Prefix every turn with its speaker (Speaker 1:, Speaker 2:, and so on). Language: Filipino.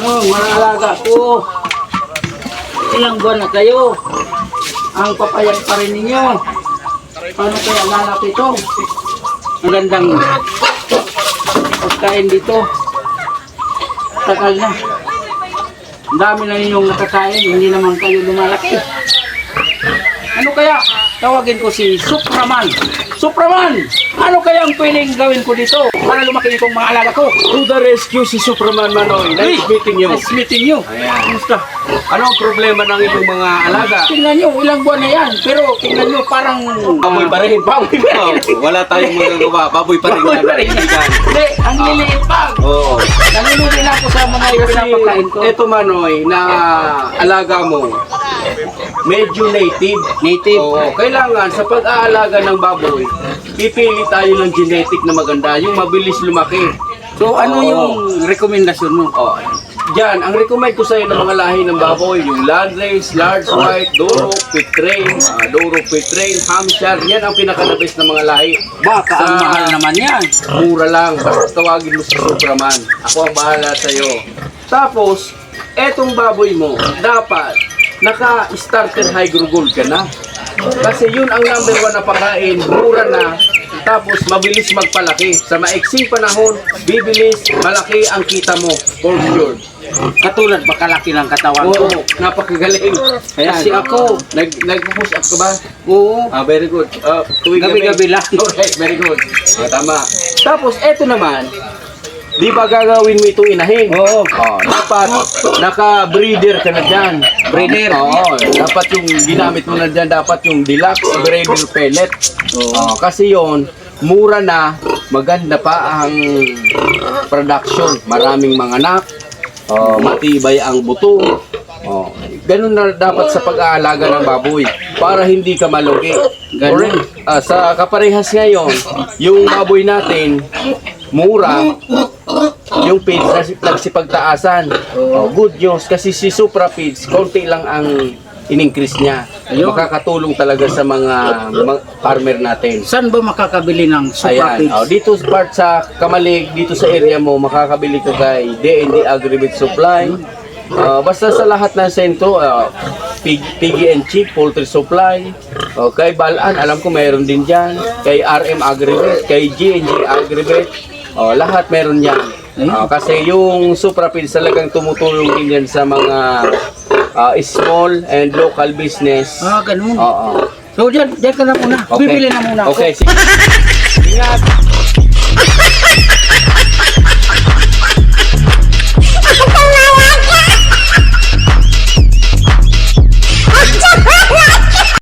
Speaker 1: mga alaga ko. Ilang buwan na kayo. Ang papayag pa rin ninyo. Paano kaya lalap ito? Magandang pagkain dito. Tagal na. Ang dami na ninyong nakakain. Hindi naman kayo lumalaki. Ano kaya? Tawagin ko si Supraman. Supraman! Ano kaya ang pwedeng gawin ko dito para lumaki itong mga alaga ko?
Speaker 2: To the rescue si Supraman Manoy. Nice meeting you.
Speaker 1: Nice meeting you.
Speaker 2: Ayan.
Speaker 1: Kumusta?
Speaker 2: Ano ang problema ng iyong mga alaga?
Speaker 1: Tingnan nyo, ilang buwan na yan. Pero tingnan nyo, parang...
Speaker 2: Baboy pa rin.
Speaker 1: Baboy pa rin.
Speaker 2: Wala tayong magagawa. Baboy pa rin.
Speaker 1: Baboy pa rin. Hindi, ang liliit pa.
Speaker 2: Oo.
Speaker 1: Nalulubi na ako sa mga pinapakain ko.
Speaker 2: Ito Manoy, na alaga mo, medyo native.
Speaker 1: Native.
Speaker 2: Oo. Kailangan sa pag-aalaga ng baboy, pipili tayo ng genetic na maganda, yung mabilis lumaki.
Speaker 1: So ano
Speaker 2: Oo.
Speaker 1: yung rekomendasyon mo?
Speaker 2: Oh, diyan, ang recommend ko sa iyo ng mga lahi ng baboy, yung Landrace, Large White, Doro, Pitrain, Hampshire, yan ang pinaka-the-best ng mga lahi.
Speaker 1: Baka ang mahal naman yan.
Speaker 2: Mura lang, basta tawagin mo si Supraman. Ako ang bahala sa iyo. Tapos, etong baboy mo, dapat naka-starter high gold ka na. Kasi yun ang number 1 na pagkain, mura na, tapos mabilis magpalaki. Sa maiksing panahon, bibilis, malaki ang kita mo, for sure.
Speaker 1: Katulad ba kalaki ng katawan ko?
Speaker 2: Oo, napakagaling. Ayan.
Speaker 1: Kasi ako,
Speaker 2: Nag-push up ka ba?
Speaker 1: oo,
Speaker 2: Very good. Tuwing
Speaker 1: gabi-gabi lang.
Speaker 2: Okay, very good. Tama. Tapos, eto naman, di ba gagawin mo itong inahin?
Speaker 1: Oo.
Speaker 2: Dapat naka-breeder ka na dyan.
Speaker 1: Breeder?
Speaker 2: Oo. Dapat yung ginamit mo na dyan, dapat yung deluxe breeder pellet.
Speaker 1: Oo.
Speaker 2: Kasi yon mura na, maganda pa ang production. Maraming mga anak, matibay ang buto. Ganun na dapat sa pag-aalaga ng baboy para hindi ka malugi.
Speaker 1: Ganun.
Speaker 2: Sa kaparehas ngayon, yung baboy natin, mura, yung feeds nagsipagtaasan. Good news kasi si Supra Feeds, konti lang ang in-increase niya.
Speaker 1: Ayun.
Speaker 2: Makakatulong talaga sa mga farmer natin.
Speaker 1: Saan ba makakabili ng Supra
Speaker 2: Ayan,
Speaker 1: Feeds?
Speaker 2: dito part sa Kamalig, dito sa area mo, makakabili ka kay D&D Agri-Vet Supply. Basta sa lahat ng sentro, Piggy and Chick, Poultry Supply, kay Balaan, alam ko mayroon din dyan, kay RM Agri-Vet, kay G&G Agri-Vet, lahat meron yan. Kasi yung Supra Feeds talagang tumutulong din yan sa mga small and local business.
Speaker 1: Ganun.
Speaker 2: Oo.
Speaker 1: So, diyan ka na muna.
Speaker 2: Okay.
Speaker 1: Bibili na muna ako.
Speaker 2: Okay, sige. Ingat.